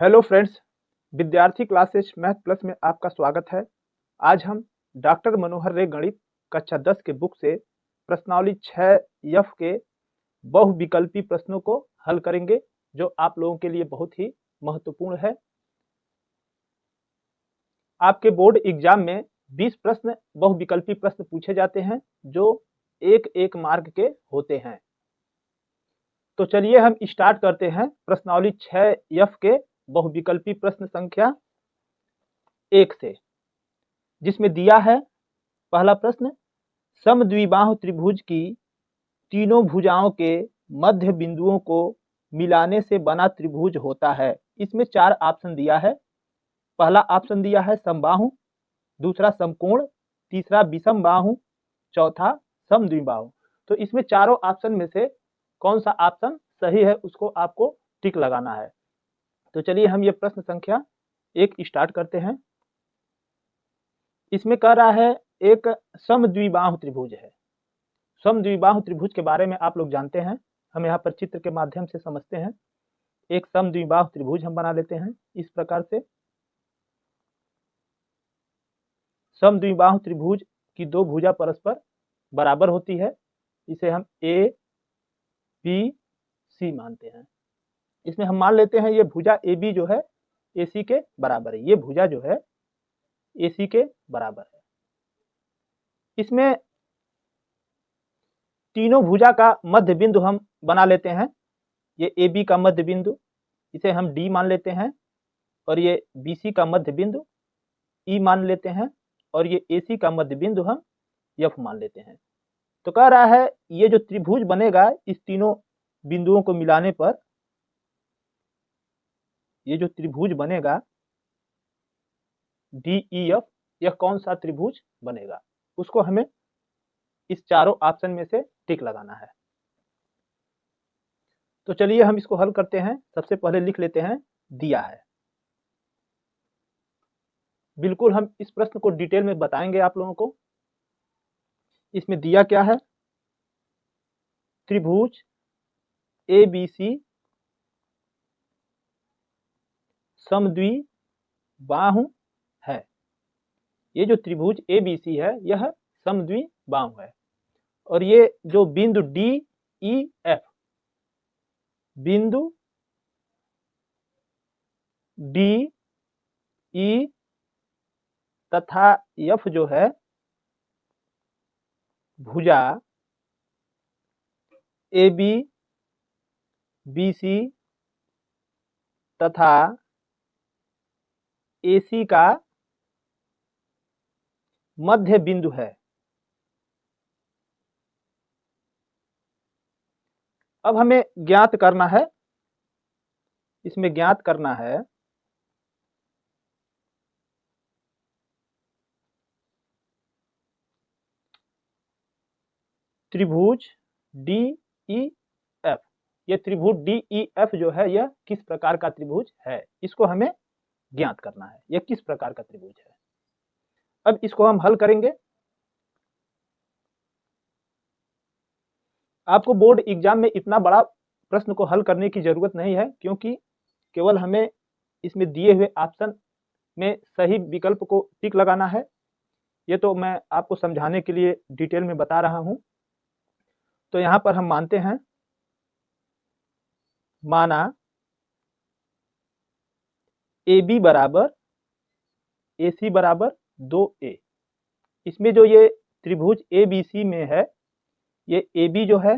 Hello friends, विद्यार्थी classes math plus में आपका स्वागत है। आज हम डॉक्टर मनोहर रे गणित कक्षा 10 के बुक से प्रश्नावली 6 एफ के बहुविकल्पी प्रश्नों को हल करेंगे, जो आप लोगों के लिए बहुत ही महत्वपूर्ण है। आपके बोर्ड एग्जाम में 20 प्रश्न बहुविकल्पी प्रश्न पूछे जाते हैं, जो एक मार्क के होते हैं। तो चलिए हम स्टार्ट करते हैं प्रश्नावली 6 एफ के बहुविकल्पी प्रश्न संख्या 1 से, जिसमें दिया है पहला प्रश्न, समद्विबाहु त्रिभुज की तीनों भुजाओं के मध्य बिंदुओं को मिलाने से बना त्रिभुज होता है। इसमें 4 ऑप्शन दिया है। पहला ऑप्शन दिया है समबाहु, दूसरा समकोण, तीसरा विषम बाहु, चौथा समद्विबाहु। तो इसमें चारों ऑप्शन में से कौन सा ऑप्शन सही है उसको आपको टिक लगाना है। तो चलिए हम ये प्रश्न संख्या 1 स्टार्ट करते हैं। इसमें कह रहा है एक समद्विबाहु त्रिभुज है। समद्विबाहु त्रिभुज के बारे में आप लोग जानते हैं, हम यहाँ पर चित्र के माध्यम से समझते हैं। एक समद्विबाहु त्रिभुज हम बना लेते हैं इस प्रकार से। समद्विबाहु त्रिभुज की दो भुजा परस्पर बराबर होती है, इसे हम ए बी सी मानते हैं। इसमें हम मान लेते हैं ये भुजा ए बी जो है ए सी के बराबर है। ये भुजा जो है ए सी के बराबर है। इसमें तीनों भुजा का मध्य बिंदु हम बना लेते हैं। ये ए बी का मध्य बिंदु, इसे हम डी मान लेते हैं, और ये बी सी का मध्य बिंदु ई मान लेते हैं, और ये ए सी का मध्य बिंदु हम एफ मान लेते हैं। तो कह रहा है ये जो त्रिभुज बनेगा इस तीनों बिंदुओं को मिलाने पर, ये जो त्रिभुज बनेगा डी ई एफ, यह कौन सा त्रिभुज बनेगा, उसको हमें इस चारों ऑप्शन में से टिक लगाना है। तो चलिए हम इसको हल करते हैं। सबसे पहले लिख लेते हैं दिया है। बिल्कुल हम इस प्रश्न को डिटेल में बताएंगे आप लोगों को। इसमें दिया क्या है, त्रिभुज ए बी सी समद्विबाहु है। ये जो त्रिभुज ए बी सी है यह समद्विबाहु है, और ये जो बिंदु डी ई एफ, बिंदु डी ई तथा एफ जो है भुजा ए बी बी सी तथा ए सी का मध्य बिंदु है। अब हमें ज्ञात करना है, इसमें ज्ञात करना है त्रिभुज डी ई एफ। ये त्रिभुज डी ई एफ जो है यह किस प्रकार का त्रिभुज है, इसको हमें ज्ञात करना है, यह किस प्रकार का त्रिभुज है। अब इसको हम हल करेंगे। आपको बोर्ड एग्जाम में इतना बड़ा प्रश्न को हल करने की जरूरत नहीं है, क्योंकि केवल हमें इसमें दिए हुए ऑप्शन में सही विकल्प को टिक लगाना है। ये तो मैं आपको समझाने के लिए डिटेल में बता रहा हूं। तो यहां पर हम मानते हैं, माना ए बी बराबर ए सी बराबर 2a। इसमें जो ये त्रिभुज ए बी सी में है, ये ए बी जो है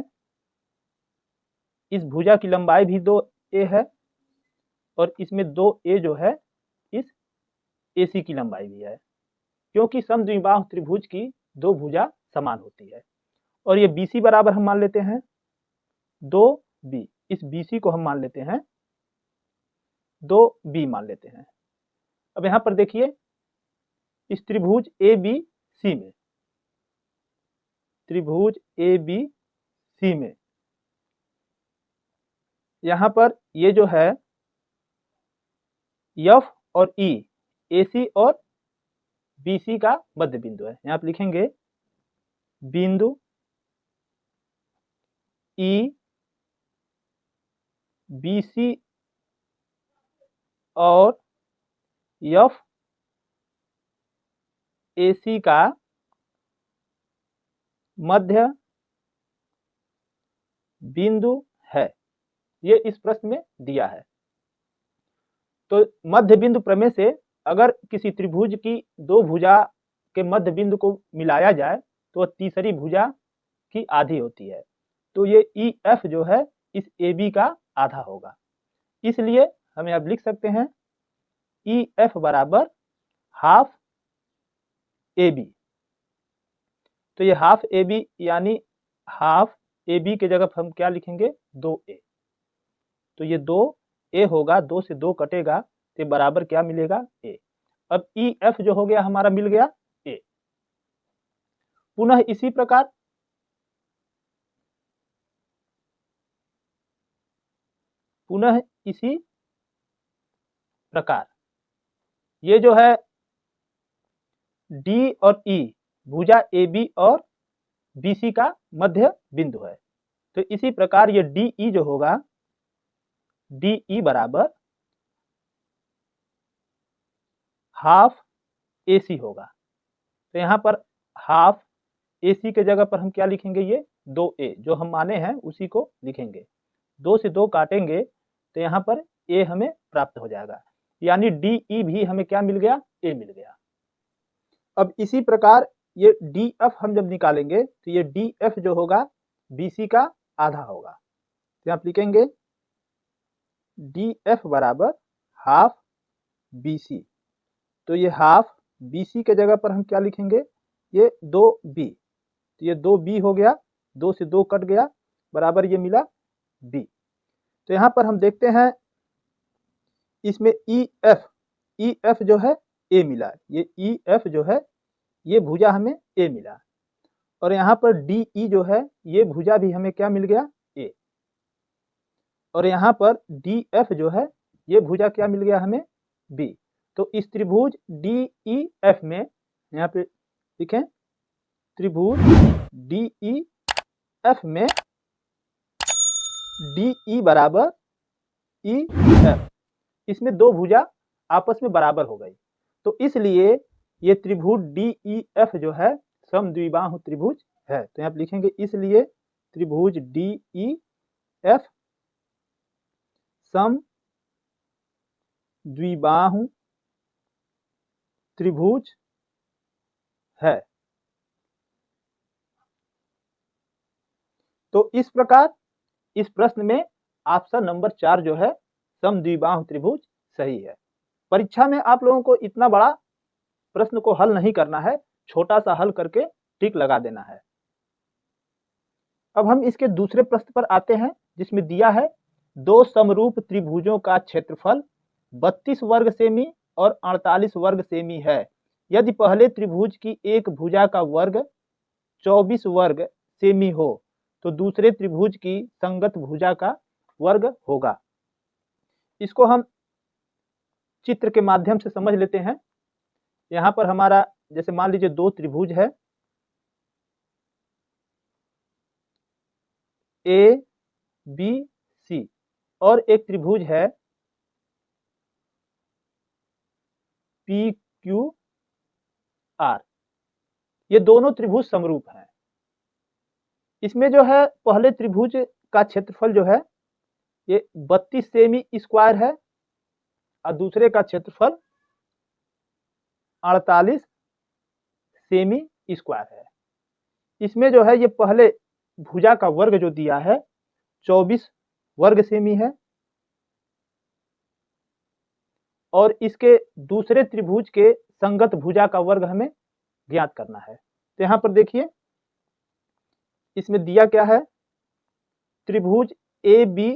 इस भुजा की लंबाई भी 2a है, और इसमें 2a जो है इस ए सी की लंबाई भी है, क्योंकि समद्विबाहु त्रिभुज की दो भुजा समान होती है। और ये बी सी बराबर हम मान लेते हैं 2b। इस बी सी को हम मान लेते हैं 2b मान लेते हैं। अब यहां पर देखिए इस त्रिभुज ए बी सी में, त्रिभुज ए बी सी में यहां पर ये जो है एफ और ई, ए सी और बी सी का मध्य बिंदु है। यहां पर लिखेंगे बिंदु ई बी सी और एफ ए सी का मध्य बिंदु है। ये इस प्रश्न में दिया है। तो मध्य बिंदु प्रमेय से अगर किसी त्रिभुज की दो भुजा के मध्य बिंदु को मिलाया जाए तो वह तीसरी भुजा की आधी होती है। तो ये ई एफ जो है इस ए बी का आधा होगा। इसलिए हमें अब लिख सकते हैं ई एफ बराबर हाफ ए बी। तो ये हाफ ए बी यानी हाफ ए बी के जगह हम क्या लिखेंगे 2a। तो ये 2a होगा, 2 से 2 कटेगा तो बराबर क्या मिलेगा a। अब ई एफ जो हो गया हमारा मिल गया a। पुनः इसी प्रकार ये जो है डी और ई भुजा ए बी और बी सी का मध्य बिंदु है। तो इसी प्रकार ये डी ई जो होगा डी ई बराबर हाफ ए सी होगा। तो यहाँ पर हाफ ए सी के जगह पर हम क्या लिखेंगे ये 2a जो हम माने हैं उसी को लिखेंगे। 2 से 2 काटेंगे तो यहाँ पर a हमें प्राप्त हो जाएगा, यानी डी ई भी हमें क्या मिल गया a मिल गया। अब इसी प्रकार ये डी एफ हम जब निकालेंगे तो ये डी एफ जो होगा बी सी का आधा होगा। तो यहाँ लिखेंगे डी एफ बराबर हाफ बी सी। तो ये हाफ बी सी के जगह पर हम क्या लिखेंगे ये 2b। तो ये 2b हो गया, 2 से 2 कट गया बराबर ये मिला b। तो यहाँ पर हम देखते हैं इसमें ई एफ जो है a मिला, ये ई एफ जो है ये भुजा हमें a मिला। और यहाँ पर डी ई जो है ये भुजा भी हमें क्या मिल गया a। और यहाँ पर डी एफ जो है ये भुजा क्या मिल गया हमें b। तो इस त्रिभुज डी ई एफ में यहाँ पे लिखें त्रिभुज डी ई एफ में डी ई बराबर ई एफ, इसमें दो भुजा आपस में बराबर हो गई। तो इसलिए ये त्रिभुज डी ई एफ जो है समद्विबाहु त्रिभुज है। तो यहाँ लिखेंगे इसलिए त्रिभुज डी ई एफ समद्विबाहु त्रिभुज है। तो इस प्रकार इस प्रश्न में ऑप्शन नंबर 4 जो है समद्विबाहु त्रिभुज सही है। परीक्षा में आप लोगों को इतना बड़ा प्रश्न को हल नहीं करना है, छोटा सा हल करके टिक लगा देना है। अब हम इसके दूसरे प्रश्न पर आते हैं जिसमें दिया है दो समरूप त्रिभुजों का क्षेत्रफल 32 वर्ग सेमी और 48 वर्ग सेमी है। यदि पहले त्रिभुज की एक भुजा का वर्ग 24 वर्ग सेमी हो तो दूसरे त्रिभुज की संगत भुजा का वर्ग होगा। इसको हम चित्र के माध्यम से समझ लेते हैं। यहाँ पर हमारा जैसे मान लीजिए दो त्रिभुज है ए बी सी और एक त्रिभुज है पी क्यू आर। ये दोनों त्रिभुज समरूप हैं। इसमें जो है पहले त्रिभुज का क्षेत्रफल जो है ये 32 सेमी स्क्वायर है और दूसरे का क्षेत्रफल 48 सेमी स्क्वायर है। इसमें जो है ये पहले भुजा का वर्ग जो दिया है 24 वर्ग सेमी है और इसके दूसरे त्रिभुज के संगत भुजा का वर्ग हमें ज्ञात करना है। तो यहाँ पर देखिए इसमें दिया क्या है त्रिभुज ए बी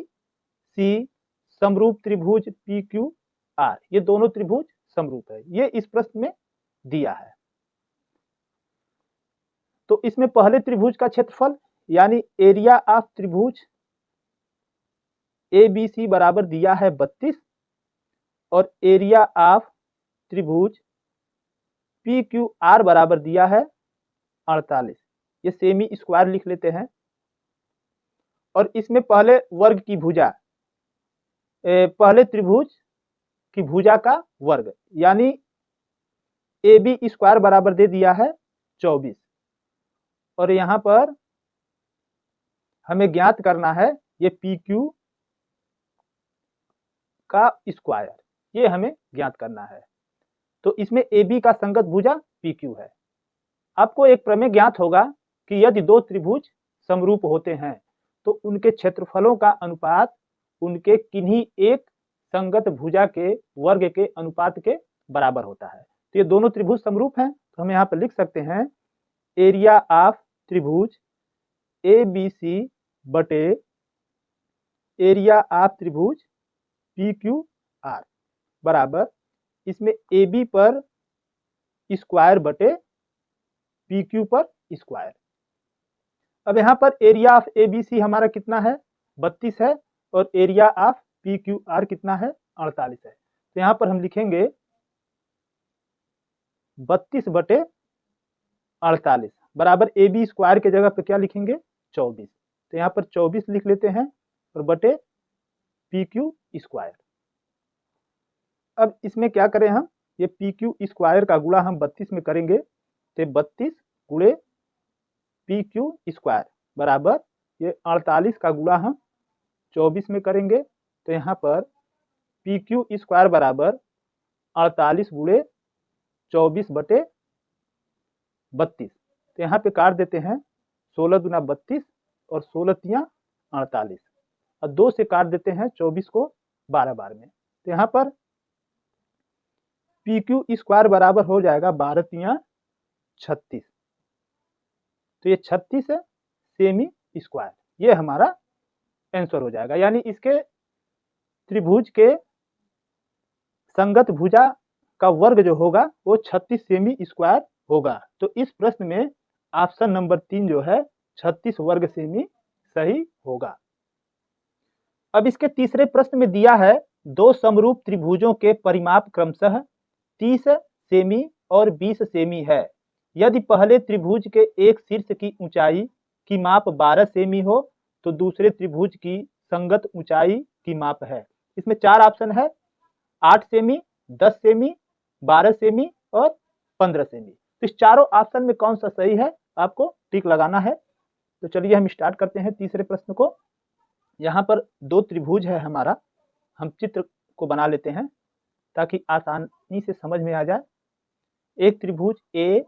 सी समरूप त्रिभुज पी क्यू आर। ये दोनों त्रिभुज समरूप है, ये इस प्रश्न में दिया है। तो इसमें पहले त्रिभुज का क्षेत्रफल यानी एरिया ऑफ त्रिभुज ए बी सी बराबर दिया है 32 और एरिया ऑफ त्रिभुज पी क्यू आर बराबर दिया है 48। ये सेमी स्क्वायर लिख लेते हैं। और इसमें पहले वर्ग की भुजा पहले त्रिभुज कि भुजा का वर्ग, यानी ए बी स्क्वायर बराबर दे दिया है 24, और यहाँ पर हमें ज्ञात करना है ये पी क्यू का स्क्वायर, ये हमें ज्ञात करना है। तो इसमें ए बी का संगत भुजा पी क्यू है। आपको एक प्रमेय ज्ञात होगा कि यदि दो त्रिभुज समरूप होते हैं तो उनके क्षेत्रफलों का अनुपात उनके किन्हीं एक संगत भुजा के वर्ग के अनुपात के बराबर होता है। तो ये दोनों त्रिभुज समरूप हैं, तो हम यहाँ पर लिख सकते हैं एरिया ऑफ त्रिभुज ए बी सी बटे एरिया ऑफ त्रिभुज पी क्यू आर बराबर, इसमें ए बी पर स्क्वायर बटे पी क्यू पर स्क्वायर। अब यहाँ पर area of A B C हमारा कितना है 32 है, और area of P Q R कितना है 48 है। तो यहाँ पर हम लिखेंगे 32 बटे 48 बराबर ए बी स्क्वायर के जगह पे क्या लिखेंगे 24। तो यहाँ पर 24 लिख लेते हैं और बटे पी क्यू स्क्वायर। अब इसमें क्या करें हम, ये पी क्यू स्क्वायर का गुणा हम 32 में करेंगे, तो 32 गुणे पी क्यू स्क्वायर बराबर ये 48 का गुणा हम 24 में करेंगे, तो यहाँ पर पी क्यू स्क्वायर बराबर 48 गुणे 24 बटे 32। तो यहाँ पे काट देते हैं 16 दूना 32 और 16 तिया 48, और 2 से काट देते हैं 24 को 12 बार में। तो यहाँ पर पी क्यू स्क्वायर बराबर हो जाएगा 12 तिया 36। तो ये 36 है सेमी स्क्वायर, ये हमारा आंसर हो जाएगा। यानी इसके त्रिभुज के संगत भुजा का वर्ग जो होगा वो 36 सेमी स्क्वायर होगा। तो इस प्रश्न में ऑप्शन नंबर 3 जो है 36 वर्ग सेमी सही होगा। अब इसके तीसरे प्रश्न में दिया है दो समरूप त्रिभुजों के परिमाप क्रमशः 30 सेमी और 20 सेमी है। यदि पहले त्रिभुज के एक शीर्ष की ऊंचाई की माप 12 सेमी हो तो दूसरे त्रिभुज की संगत ऊंचाई की माप है। इसमें 4 ऑप्शन है, 8 सेमी, 10 सेमी, 12 सेमी और 15 सेमी। तो इस चारों ऑप्शन में कौन सा सही है आपको टिक लगाना है। तो चलिए हम स्टार्ट करते हैं तीसरे प्रश्न को। यहाँ पर दो त्रिभुज है हमारा, हम चित्र को बना लेते हैं ताकि आसानी से समझ में आ जाए। एक त्रिभुज ए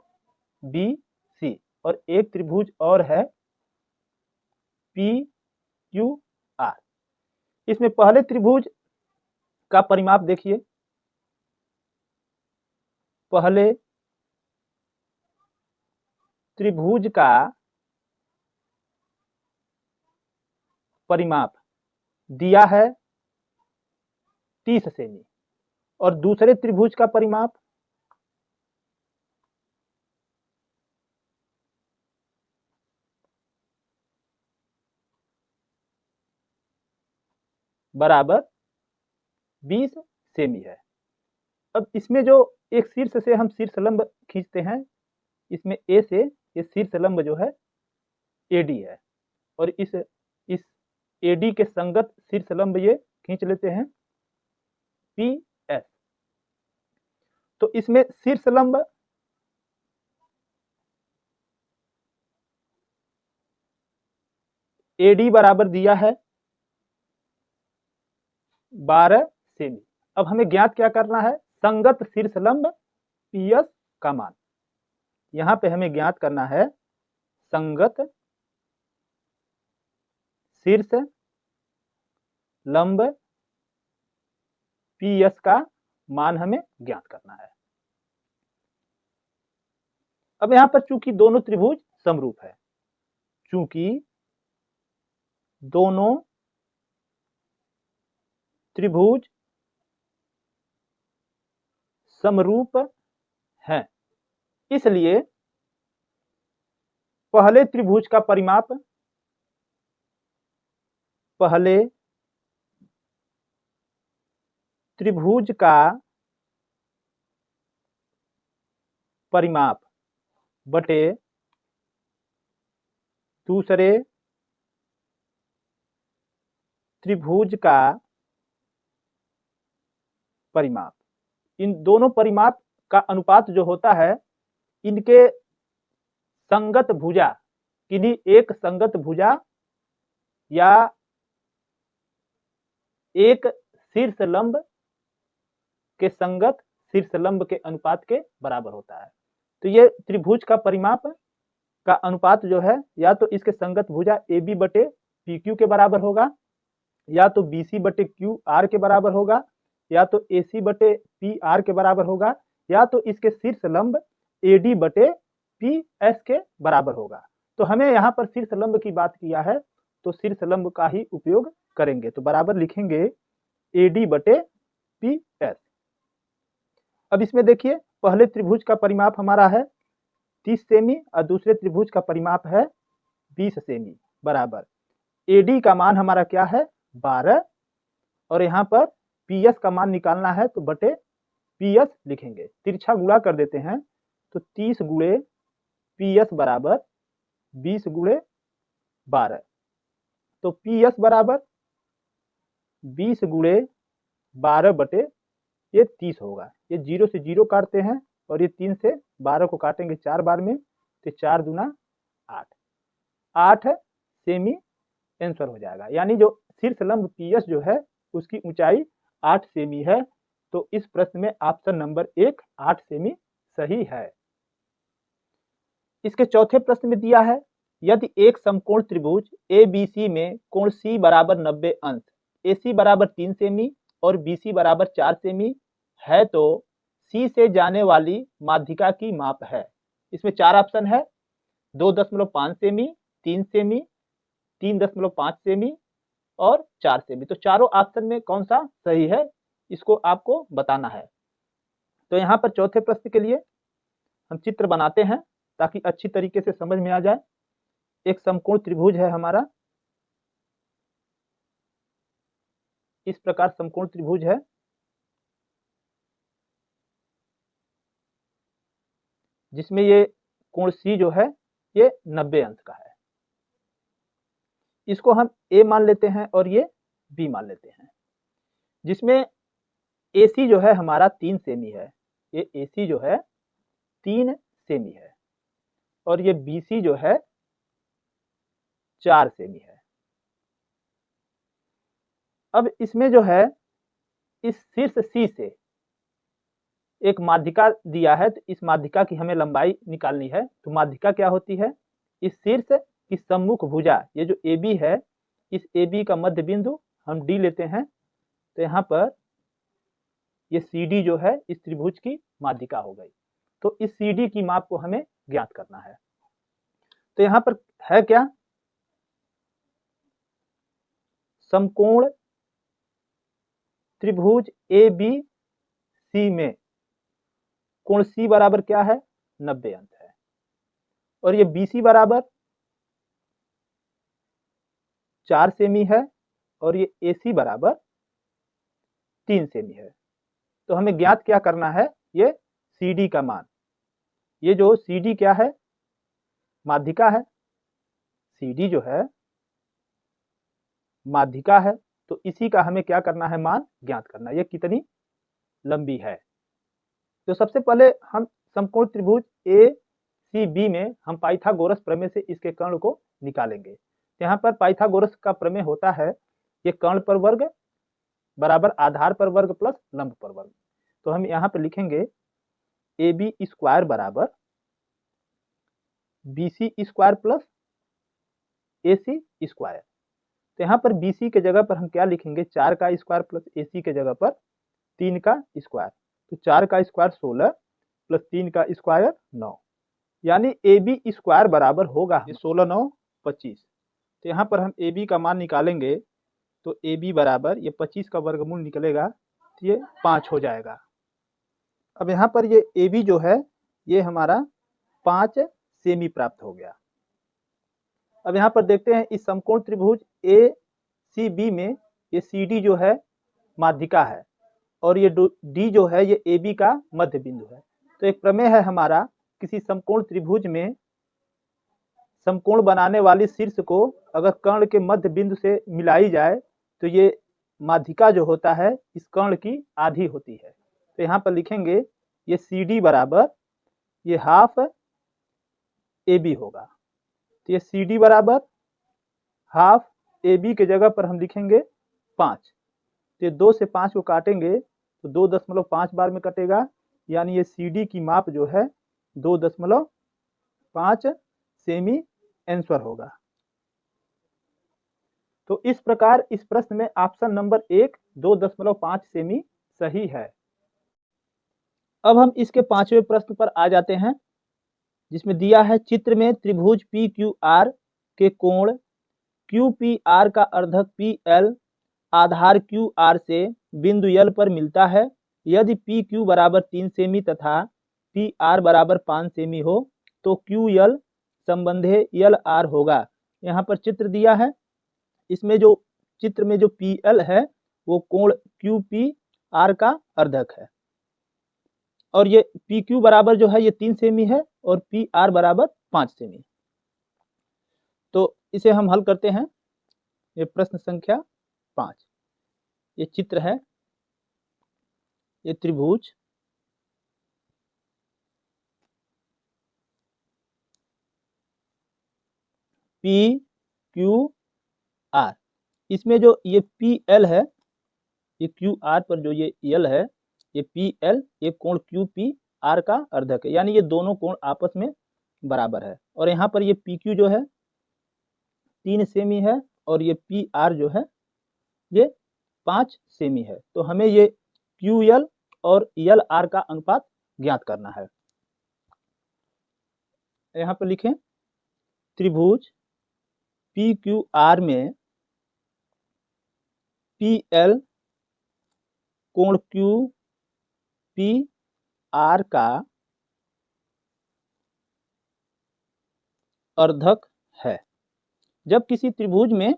बी सी और एक त्रिभुज और है पी क्यू आर। इसमें पहले त्रिभुज का परिमाप देखिए, पहले त्रिभुज का परिमाप दिया है 30 सेमी और दूसरे त्रिभुज का परिमाप बराबर 20 सेमी है। अब इसमें जो एक शीर्ष से हम शीर्ष लंब खींचते हैं, इसमें ए से ये शीर्ष लंब जो है एडी है, और इस एडी के संगत शीर्ष लंब ये खींच लेते हैं पी एस। तो इसमें शीर्ष लंब एडी बराबर दिया है 12 सेमी। अब हमें ज्ञात क्या करना है, संगत शीर्ष लंब पी एस का मान। यहां पे हमें ज्ञात करना है संगत शीर्ष लंब पी एस का मान हमें ज्ञात करना है। अब यहां पर चूंकि दोनों त्रिभुज समरूप है, चूंकि दोनों त्रिभुज समरूप हैं, इसलिए पहले त्रिभुज का परिमाप, पहले त्रिभुज का परिमाप बटे दूसरे त्रिभुज का परिमाप। इन दोनों परिमाप का अनुपात जो होता है, इनके संगत भुजा, किन्हीं एक संगत भुजा या एक शीर्ष लंब के संगत शीर्ष लंब के अनुपात के बराबर होता है। तो ये त्रिभुज का परिमाप का अनुपात जो है, या तो इसके संगत भुजा AB बटे PQ के बराबर होगा, या तो BC बटे QR के बराबर होगा, या तो AC बटे PR के बराबर होगा, या तो इसके शीर्ष लंब AD बटे PS के बराबर होगा। तो हमें यहाँ पर शीर्ष लंब की बात किया है, तो शीर्ष लंब का ही उपयोग करेंगे। तो बराबर लिखेंगे AD बटे PS। अब इसमें देखिए, पहले त्रिभुज का परिमाप हमारा है 30 सेमी और दूसरे त्रिभुज का परिमाप है 20 सेमी, बराबर AD का मान हमारा क्या है 12, और यहाँ पर PS का मान निकालना है, तो बटे PS लिखेंगे। तिरछा गुणा कर देते हैं, तो 30 गुणे PS बराबर 20 गुणे 12, तो PS बराबर 20 गुणे 12 बटे ये 30 होगा। ये 0 से 0 काटते हैं और ये 3 से 12 को काटेंगे 4 बार में, तो 4 दूना 8 सेमी आंसर हो जाएगा। यानी जो शीर्ष लंब PS जो है उसकी ऊंचाई 8 सेमी है। तो इस प्रश्न में ऑप्शन नंबर 1 8 सेमी सही है। इसके चौथे प्रश्न में दिया है, यदि एक समकोण त्रिभुज ABC में कोण C बराबर 90 अंश, AC बराबर 3 सेमी और BC बराबर 4 सेमी है, तो C से जाने वाली माध्यिका की माप है। इसमें 4 ऑप्शन है, 2.5 सेमी, 3 सेमी, 3.5 सेमी और 4 सेमी। तो चारों ऑप्शन में कौन सा सही है, इसको आपको बताना है। तो यहाँ पर चौथे प्रश्न के लिए हम चित्र बनाते हैं ताकि अच्छी तरीके से समझ में आ जाए। एक समकोण त्रिभुज है हमारा, इस प्रकार समकोण त्रिभुज है, जिसमें ये कोण C जो है ये 90 अंश का है। इसको हम A मान लेते हैं और ये B मान लेते हैं। जिसमें AC जो है हमारा 3 सेमी है, ये AC जो है 3 सेमी है, और ये BC जो है 4 सेमी है। अब इसमें जो है इस शीर्ष C से एक माध्यिका दिया है, तो इस माध्यिका की हमें लंबाई निकालनी है। तो माध्यिका क्या होती है, इस शीर्ष की सम्मुख भुजा, ये जो AB है, इस AB का मध्य बिंदु हम D लेते हैं। तो यहाँ पर ये CD जो है इस त्रिभुज की माध्यिका हो गई। तो इस CD की माप को हमें ज्ञात करना है। तो यहाँ पर है क्या, समकोण त्रिभुज ABC में कोण C बराबर क्या है 90 अंश है, और ये BC बराबर 4 सेमी है, और ये AC बराबर 3 सेमी है। तो हमें ज्ञात क्या करना है, ये CD का मान। ये जो CD क्या है, माध्यिका है, CD जो है माध्यिका है, तो इसी का हमें क्या करना है, मान ज्ञात करना है, ये कितनी लंबी है। तो सबसे पहले हम समकोण त्रिभुज ACB में हम पाइथागोरस प्रमेय से इसके कर्ण को निकालेंगे। यहाँ पर पाइथागोरस का प्रमेय होता है, ये कर्ण पर वर्ग बराबर आधार पर वर्ग प्लस लंब पर वर्ग। तो हम यहाँ पर लिखेंगे AB स्क्वायर बराबर BC square plus AC square. तो यहाँ पर BC के जगह पर हम क्या लिखेंगे, 4 का स्क्वायर प्लस AC के जगह पर 3 का स्क्वायर। तो 4 का स्क्वायर 16 प्लस 3 का स्क्वायर 9, यानी AB स्क्वायर बराबर होगा 16 9 25। तो यहाँ पर हम AB का मान निकालेंगे, तो AB बराबर ये 25 का वर्गमूल निकलेगा, तो ये 5 हो जाएगा। अब यहाँ पर ये AB जो है ये हमारा 5 सेमी प्राप्त हो गया। अब यहाँ पर देखते हैं इस समकोण त्रिभुज ACB में ये CD जो है माध्यिका है, और ये D जो है ये AB का मध्य बिंदु है। तो एक प्रमेय है हमारा, किसी समकोण त्रिभुज में समकोण बनाने वाली शीर्ष को अगर कर्ण के मध्य बिंदु से मिलाई जाए, तो ये माध्यिका जो होता है इस कर्ण की आधी होती है। तो यहाँ पर लिखेंगे ये CD बराबर ये हाफ AB होगा। तो ये CD बराबर हाफ AB के जगह पर हम लिखेंगे 5। तो ये 2 से 5 को काटेंगे तो 2.5 बार में कटेगा, यानी ये CD की माप जो है 2.5 सेमी आंसर होगा। तो इस प्रकार इस प्रश्न में ऑप्शन नंबर 1 2.5 सेमी सही है। अब हम इसके 5वें प्रश्न पर आ जाते हैं, जिसमें दिया है चित्र में त्रिभुज PQR के कोण QPR का अर्धक PL आधार QR से बिंदु L पर मिलता है। यदि PQ बराबर 3 सेमी तथा PR बराबर 5 सेमी हो तो QL संबंधे LR होगा। यहाँ पर चित्र दिया है, इसमें जो चित्र में जो PL है वो कोण QPR का अर्धक है, और ये PQ बराबर जो है ये 3 सेमी है और PR बराबर 5 सेमी। तो इसे हम हल करते हैं। ये प्रश्न संख्या 5, ये चित्र है, ये त्रिभुज PQR, इसमें जो ये PL है, ये QR पर जो ये L है, ये PL ये कोण QPR का अर्धक है, यानी ये दोनों कोण आपस में बराबर है। और यहाँ पर ये PQ जो है 3 सेमी है और ये PR जो है ये 5 सेमी है। तो हमें ये QL और LR का अनुपात ज्ञात करना है। यहाँ पर लिखें त्रिभुज PQR में PL कोण QPR का अर्धक है। जब किसी त्रिभुज में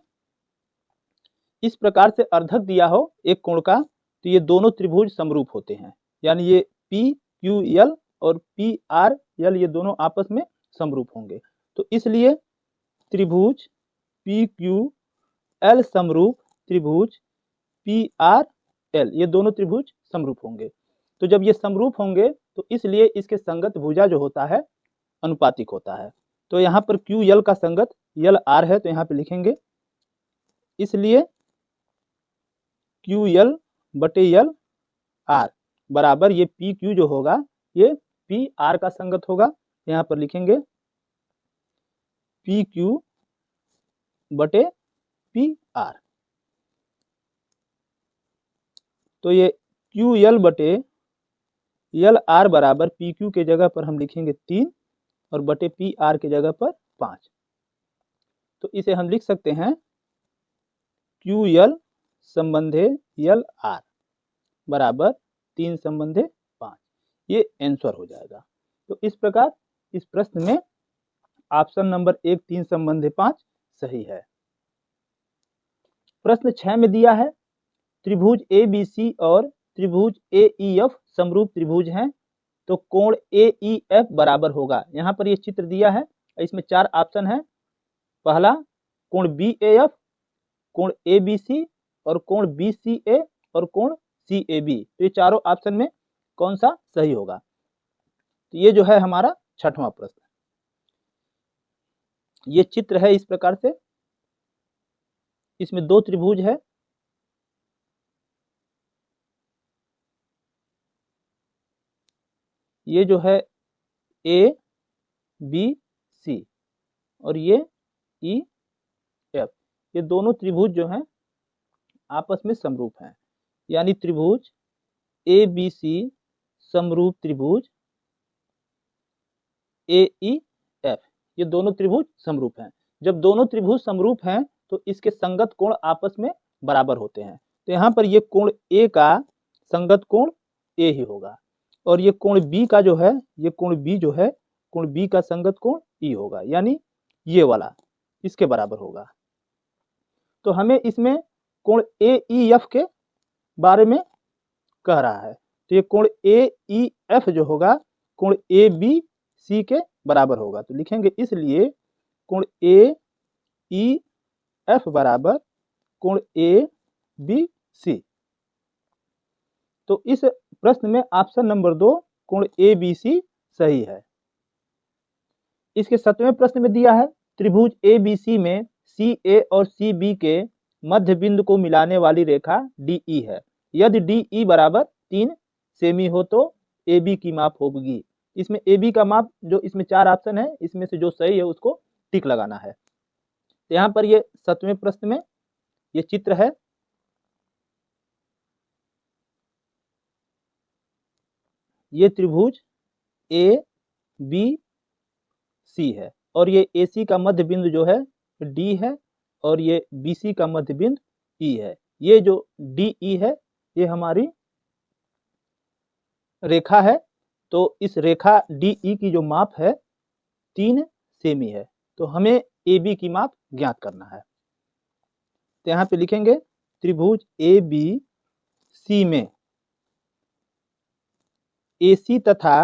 इस प्रकार से अर्धक दिया हो एक कोण का, तो ये दोनों त्रिभुज समरूप होते हैं, यानी ये PQL और PRL ये दोनों आपस में समरूप होंगे। तो इसलिए त्रिभुज PQL समरूप त्रिभुज PRL ये दोनों त्रिभुज समरूप होंगे। तो जब ये समरूप होंगे तो इसलिए इसके संगत भुजा जो होता है अनुपातिक होता है। तो यहाँ पर QL का संगत LR है, तो यहाँ पे लिखेंगे इसलिए QL बटे LR बराबर ये PQ जो होगा ये PR का संगत होगा। यहाँ पर लिखेंगे PQ बटे PR। तो ये QL बटे LR बराबर PQ के जगह पर हम लिखेंगे 3 और बटे PR के जगह पर 5। तो इसे हम लिख सकते हैं QL संबंधे LR बराबर 3 संबंधे 5, ये आंसर हो जाएगा। तो इस प्रकार इस प्रश्न में ऑप्शन नंबर 1 3 संबंधे 5 सही है। प्रश्न 6 में दिया है त्रिभुज ABC और त्रिभुज AEF समरूप त्रिभुज हैं, तो कोण AEF बराबर होगा। यहाँ पर ये चित्र दिया है, इसमें 4 ऑप्शन है। पहला कोण BAF, कोण ABC और कोण BCA और कोण CAB। तो ये चारों ऑप्शन में कौन सा सही होगा? तो ये जो है हमारा 6वां प्रश्न। ये चित्र है इस प्रकार से, इसमें 2 त्रिभुज है, ये जो है ABC और ये EF, ये दोनों त्रिभुज जो हैं आपस में समरूप हैं, यानी त्रिभुज ABC समरूप त्रिभुज AEF, ये दोनों त्रिभुज समरूप हैं। जब दोनों त्रिभुज समरूप हैं तो इसके संगत कोण आपस में बराबर होते हैं। तो यहाँ पर ये कोण A का संगत कोण A ही होगा, और ये कोण B का जो है, ये कोण B जो है, कोण B का संगत कोण E होगा, यानी ये वाला इसके बराबर होगा। तो हमें इसमें कोण AEF के बारे में कह रहा है, तो ये कोण AEF जो होगा कोण ABC के बराबर होगा। तो लिखेंगे इसलिए कोण AEF बराबर कोण ABC सी। तो इस प्रश्न में ऑप्शन नंबर 2 कोण ए बी सी सही है। इसके 7वें प्रश्न में दिया है त्रिभुज ए बी सी में सी ए और सी बी के मध्य बिंदु को मिलाने वाली रेखा डी ई है। यदि डी ई बराबर 3 सेमी हो तो ए बी की माप होगी। इसमें ए बी का माप जो इसमें 4 ऑप्शन है इसमें से जो सही है उसको टिक लगाना है। यहाँ पर ये 7वें प्रश्न में ये चित्र है। ये त्रिभुज ए बी सी है और ये ए सी का मध्य बिंदु जो है डी है और ये बी सी का मध्य बिंदु ई है। ये जो डी ई है ये हमारी रेखा है। तो इस रेखा डी ई की जो माप है 3 सेमी है। तो हमें ए बी की माप ज्ञात करना है। तो यहाँ पे लिखेंगे त्रिभुज ए बी सी में ए सी तथा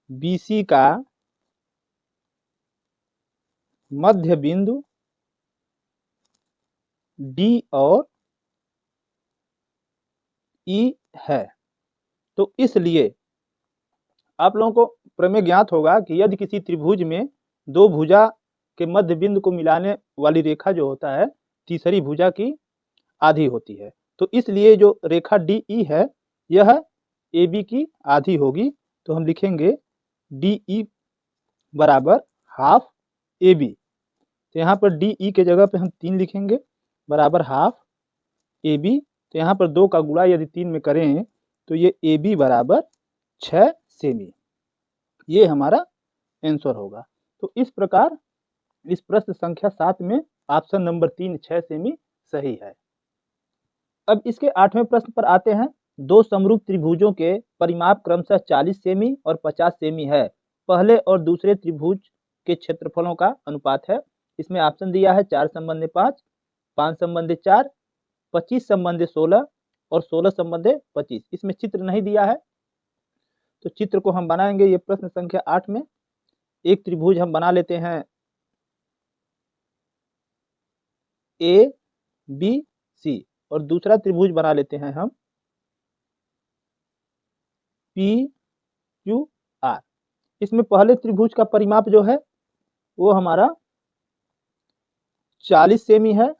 बी सी का मध्य बिंदु डी और ई है। तो इसलिए आप लोगों को प्रमेय ज्ञात होगा कि यदि किसी त्रिभुज में दो भुजा के मध्य बिंदु को मिलाने वाली रेखा जो होता है तीसरी भुजा की आधी होती है। तो इसलिए जो रेखा डी ई है यह ए बी की आधी होगी। तो हम लिखेंगे डी ई बराबर हाफ ए बी। तो यहाँ पर डी ई के जगह पे हम 3 लिखेंगे बराबर हाफ ए बी। तो यहाँ पर 2 का गुणा यदि 3 में करें तो ये ए बी बराबर 6 सेमी। ये हमारा आंसर होगा। तो इस प्रकार इस प्रश्न संख्या 7 में ऑप्शन नंबर 3 6 सेमी सही है। अब इसके 8वें प्रश्न पर आते हैं। दो समरूप त्रिभुजों के परिमाप क्रमशः 40 सेमी और 50 सेमी है। पहले और दूसरे त्रिभुज के क्षेत्रफलों का अनुपात है। इसमें ऑप्शन दिया है 4 संबंधी 5, 5 संबंधी 4, 25 संबंधी 16 और 16 संबंधी 25। इसमें चित्र नहीं दिया है तो चित्र को हम बनाएंगे। ये प्रश्न संख्या 8 में एक त्रिभुज हम बना लेते हैं ए बी सी और दूसरा त्रिभुज बना लेते हैं हम पी क्यू आर। इसमें पहले त्रिभुज का परिमाप जो है वो हमारा 40 सेमी है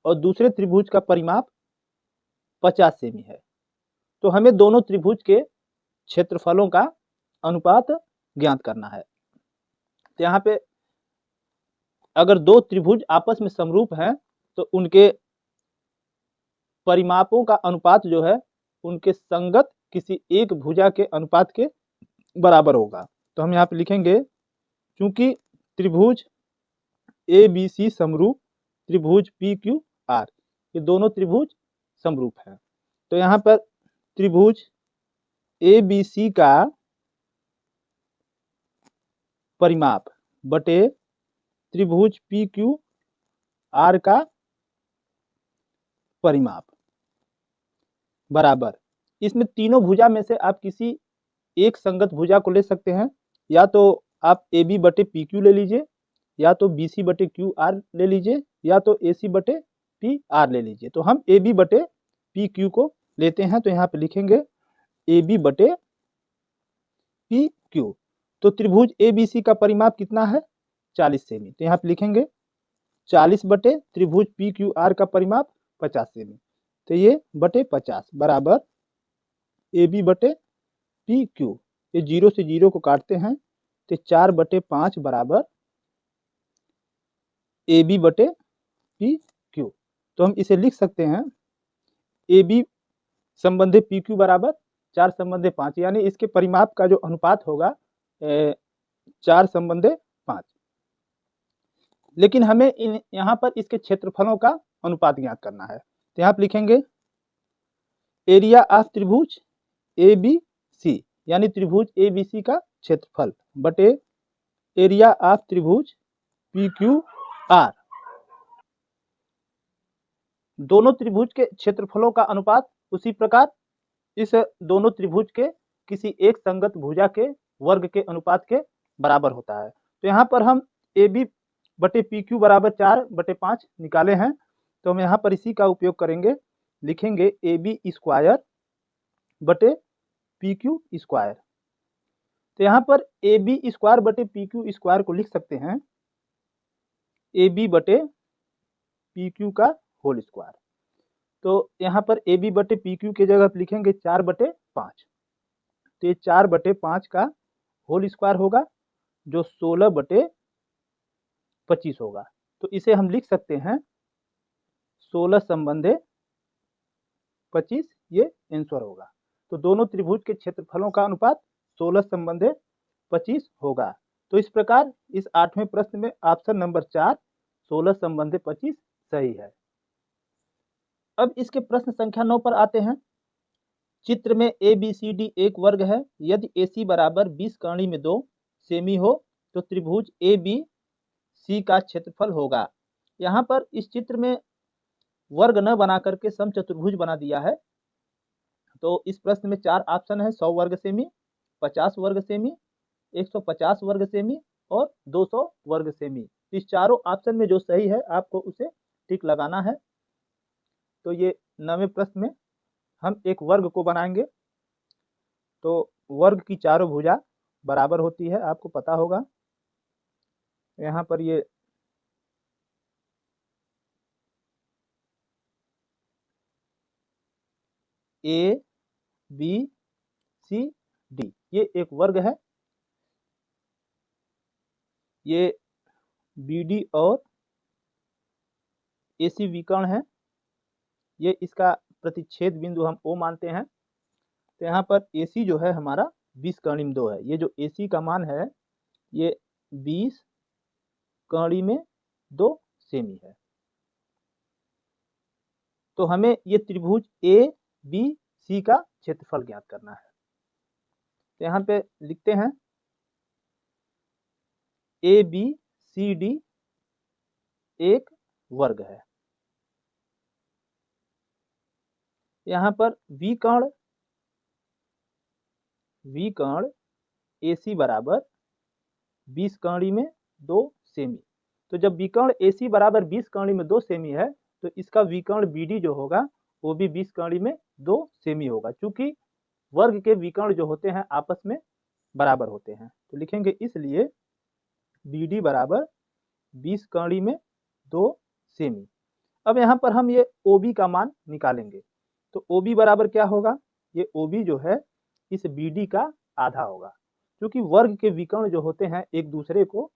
और दूसरे त्रिभुज का परिमाप 50 सेमी है। तो हमें दोनों त्रिभुज के क्षेत्रफलों का अनुपात ज्ञात करना है। तो यहाँ पे अगर दो त्रिभुज आपस में समरूप हैं तो उनके परिमापों का अनुपात जो है उनके संगत किसी एक भुजा के अनुपात के बराबर होगा। तो हम यहाँ पे लिखेंगे क्योंकि त्रिभुज ए बी सी समरूप त्रिभुज पी क्यू आर ये दोनों त्रिभुज समरूप हैं। तो यहाँ पर त्रिभुज ए बी सी का परिमाप बटे त्रिभुज पी क्यू आर का परिमाप बराबर। इसमें तीनों भुजा में से आप किसी एक संगत भुजा को ले सकते हैं। या तो आप ए बी बटे पी क्यू ले लीजिए, या तो बी सी बटे क्यू आर ले लीजिए, या तो ए सी बटे पी आर ले लीजिए। तो हम ए बी बटे पी क्यू को लेते हैं। तो यहाँ पे लिखेंगे ए बी बटे पी क्यू। तो त्रिभुज ए बी सी का परिमाप कितना है 40 सेमी। तो यहाँ पे लिखेंगे 40 बटे त्रिभुज पी क्यू आर का परिमाप 50 सेमी। तो ये बटे 50 बराबर ए बी बटे पी क्यू। ये 0 से 0 को काटते हैं तो 4 बटे 5 बराबर ए बी बटे पी क्यू। तो हम इसे लिख सकते हैं ए बी संबंधी पी क्यू बराबर 4 संबंधी 5, यानी इसके परिमाप का जो अनुपात होगा 4 संबंधी 5। लेकिन हमें यहाँ पर इसके क्षेत्रफलों का अनुपात ज्ञात करना है। तो यहाँ पर लिखेंगे एरिया ऑफ त्रिभुज ए बी सी, यानी त्रिभुज ए बी सी का क्षेत्रफल बटे एरिया ऑफ त्रिभुज पी क्यू आर। दोनों त्रिभुज के क्षेत्रफलों का अनुपात उसी प्रकार इस दोनों त्रिभुज के किसी एक संगत भुजा के वर्ग के अनुपात के बराबर होता है। तो यहाँ पर हम ए बी बटे पी क्यू बराबर 4 बटे 5 निकाले हैं। तो हम यहाँ पर इसी का उपयोग करेंगे, लिखेंगे ए बी स्क्वायर बटे पी क्यू स्क्वायर। तो यहाँ पर ए बी स्क्वायर बटे पी क्यू स्क्वायर को लिख सकते हैं ए बी बटे पी क्यू का होल स्क्वायर। तो यहाँ पर ए बी बटे पी क्यू की जगह पर लिखेंगे 4/5। तो ये 4/5 का होल स्क्वायर होगा जो 16/25 होगा। तो इसे हम लिख सकते हैं 16 संबंधे 25, ये आंसर होगा। तो दोनों त्रिभुज के क्षेत्रफलों का अनुपात 16 संबंधे 25 होगा। तो इस प्रकार इस 8वें प्रश्न में ऑप्शन नंबर 4 16 संबंधे 25 सही है। अब इसके प्रश्न संख्या 9 पर आते हैं। चित्र में ए बी सी डी एक वर्ग है। यदि ए सी बराबर 20 कर्ण में 2 सेमी हो तो त्रिभुज ए बी सी का क्षेत्रफल होगा। यहाँ पर इस चित्र में वर्ग न बना करके समचतुर्भुज बना दिया है। तो इस प्रश्न में 4 ऑप्शन है, 100 वर्ग सेमी, 50 वर्ग सेमी, 150 वर्ग सेमी और 200 वर्ग सेमी। इस चारों ऑप्शन में जो सही है आपको उसे टिक लगाना है। तो ये 9वें प्रश्न में हम एक वर्ग को बनाएंगे। तो वर्ग की चारों भुजा बराबर होती है, आपको पता होगा। यहाँ पर ये ए बी सी डी ये एक वर्ग है। ये बी डी और ए सी विकर्ण है। ये इसका प्रतिच्छेद बिंदु हम ओ मानते हैं। तो यहाँ पर ए सी जो है हमारा 20 कर्ण में 2 है। ये जो ए सी का मान है ये 20 कर्ण में 2 सेमी है। तो हमें ये त्रिभुज ए बी सी का क्षेत्रफल ज्ञात करना है। तो यहाँ पे लिखते हैं ए बी सी डी एक वर्ग है। यहाँ पर विकर्ण ए सी बराबर 20 कर्ण में 2 सेमी। तो जब विकर्ण ए सी बराबर 20 कर्ण में 2 सेमी है तो इसका विकर्ण बी डी जो होगा वो भी 20 कर्ण में 2 सेमी होगा, क्योंकि वर्ग के विकर्ण जो होते हैं आपस में बराबर होते हैं। तो लिखेंगे इसलिए बी डी बराबर 20 कर्ण में 2 सेमी। अब यहाँ पर हम ये ओ बी का मान निकालेंगे। तो ओ बी बराबर क्या होगा, ये ओ बी जो है इस बी डी का आधा होगा, क्योंकि वर्ग के विकर्ण जो होते हैं एक दूसरे को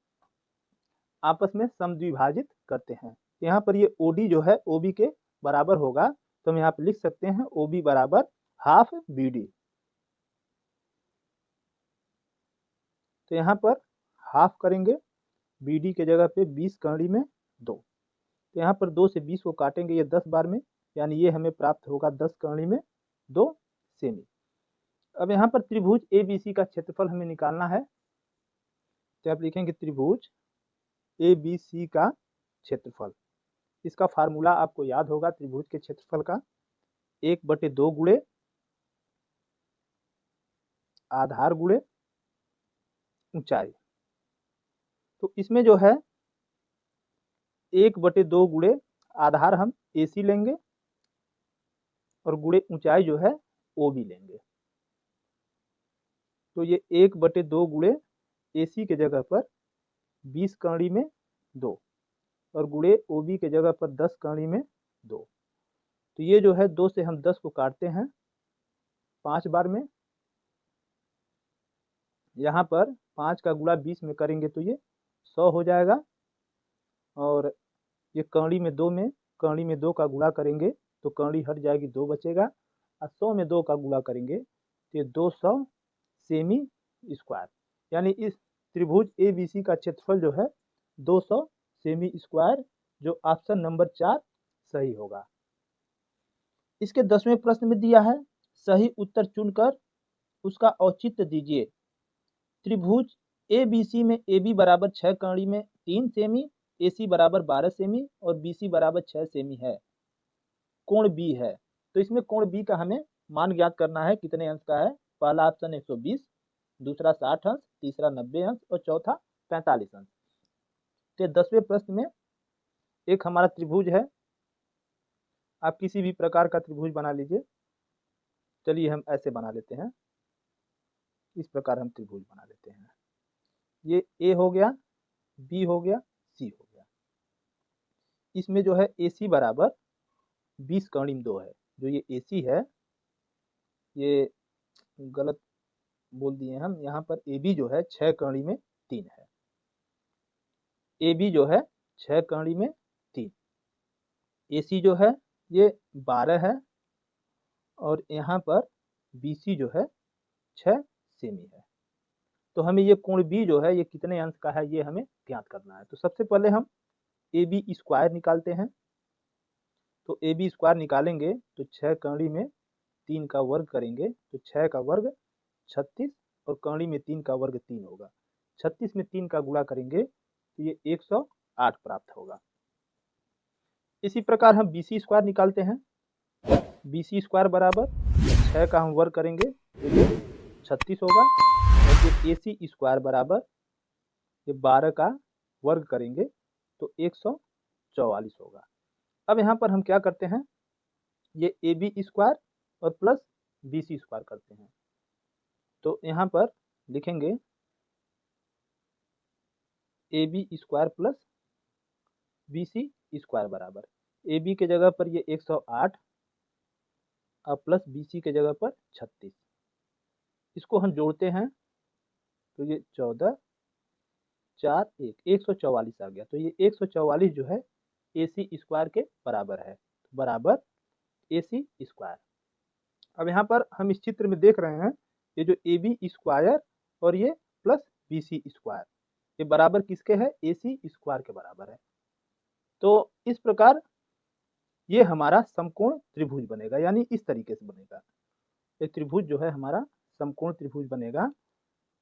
आपस में समद्विभाजित करते हैं। यहाँ पर ये ओ डी जो है ओ बी के बराबर होगा। तो हम यहाँ पर लिख सकते हैं ओ बी बराबर हाफ बी डी। तो यहाँ पर हाफ करेंगे, बी डी के जगह पे 20 कर्ण में 2। तो यहाँ पर 2 से 20 को काटेंगे ये 10 बार में, यानी ये हमें प्राप्त होगा 10 कर्ण में 2 सेमी। अब यहाँ पर त्रिभुज ए बी सी का क्षेत्रफल हमें निकालना है। तो आप लिखेंगे त्रिभुज ए बी सी का क्षेत्रफल। इसका फार्मूला आपको याद होगा त्रिभुज के क्षेत्रफल का, 1/2 गुणे आधार गुणे ऊंचाई। तो इसमें जो है 1/2 गुणे आधार हम ए सी लेंगे और गुणे ऊंचाई जो है ओ बी लेंगे। तो ये 1/2 गुणे ए सी के जगह पर 20 कर्ण में 2 और गुणे ओ बी के जगह पर 10 कर्ण में 2। तो ये जो है 2 से हम 10 को काटते हैं 5 बार में। यहाँ पर 5 का गुणा 20 में करेंगे तो ये 100 हो जाएगा। और ये कर्ण में 2 का गुणा करेंगे तो कर्ण हट जाएगी, 2 बचेगा। और 100 में 2 का गुणा करेंगे तो ये 200 सेमी स्क्वायर। यानी इस त्रिभुज ए बी सी का क्षेत्रफल जो है 200 सेमी स्क्वायर, जो ऑप्शन नंबर 4 सही होगा। इसके 10वें प्रश्न में दिया है, सही उत्तर चुनकर उसका औचित्य दीजिए। त्रिभुज ए बी सी में ए बी बराबर 6 कर्ण में 3 सेमी, ए सी बराबर 12 सेमी और बी सी बराबर 6 सेमी है। कोण बी है। तो इसमें कोण बी का हमें मान ज्ञात करना है, कितने अंश का है। पहला ऑप्शन 120, दूसरा 60 अंश, तीसरा 90 अंश और चौथा 45 अंश। तो 10वें प्रश्न में एक हमारा त्रिभुज है आप किसी भी प्रकार का त्रिभुज बना लीजिए। चलिए हम ऐसे बना लेते हैं, इस प्रकार हम त्रिभुज बना लेते हैं। ये ए हो गया, बी हो गया, सी हो गया। इसमें जो है AC बराबर 20 कर्णिम 2 है। जो ये AC है, ये गलत बोल दिए हम, यहाँ पर AB जो है 6 कड़ी में 3 है। AB जो है 6 कड़ी में 3, AC जो है ये 12 है, और यहाँ पर BC जो है 6 सेमी है। तो हमें ये कोण B जो है ये कितने अंश का है, ये हमें ज्ञात करना है। तो सबसे पहले हम AB स्क्वायर निकालते हैं। तो AB स्क्वायर निकालेंगे तो 6 कड़ी में 3 का वर्ग करेंगे तो 6 का वर्ग 36, और कड़ी में 3 का वर्ग 3 होगा। 36 में 3 का गुणा करेंगे तो ये 108 प्राप्त होगा। इसी प्रकार हम BC स्क्वायर निकालते हैं। BC स्क्वायर बराबर 6 का हम वर्ग करेंगे तो ये 36 होगा, और ये AC स्क्वायर बराबर ये 12 का वर्ग करेंगे तो 144 होगा। अब यहाँ पर हम क्या करते हैं, ये AB स्क्वायर और प्लस BC स्क्वायर करते हैं। तो यहाँ पर लिखेंगे AB square plus BC square बराबर AB के जगह पर ये 108 और प्लस BC के जगह पर 36। इसको हम जोड़ते हैं तो ये 14 4 1 144 आ गया। तो ये 144 जो है AC स्क्वायर के बराबर है, बराबर AC स्क्वायर। अब यहाँ पर हम इस चित्र में देख रहे हैं ये जो AB स्क्वायर और ये प्लस BC स्क्वायर ये बराबर किसके है, AC स्क्वायर के बराबर है। तो इस प्रकार ये हमारा समकोण त्रिभुज बनेगा, यानी इस तरीके से बनेगा। एक त्रिभुज जो है हमारा समकोण त्रिभुज बनेगा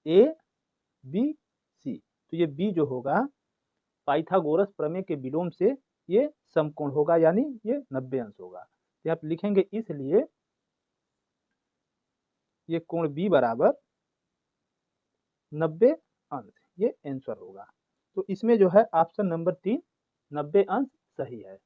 ABC। तो ये B जो होगा पाइथागोरस प्रमेय के विलोम से ये समकोण होगा, यानी ये 90 अंश होगा। तो आप लिखेंगे इसलिए ये कोण B बराबर 90 अंश, ये आंसर होगा। तो इसमें जो है ऑप्शन नंबर 3 90 अंश सही है।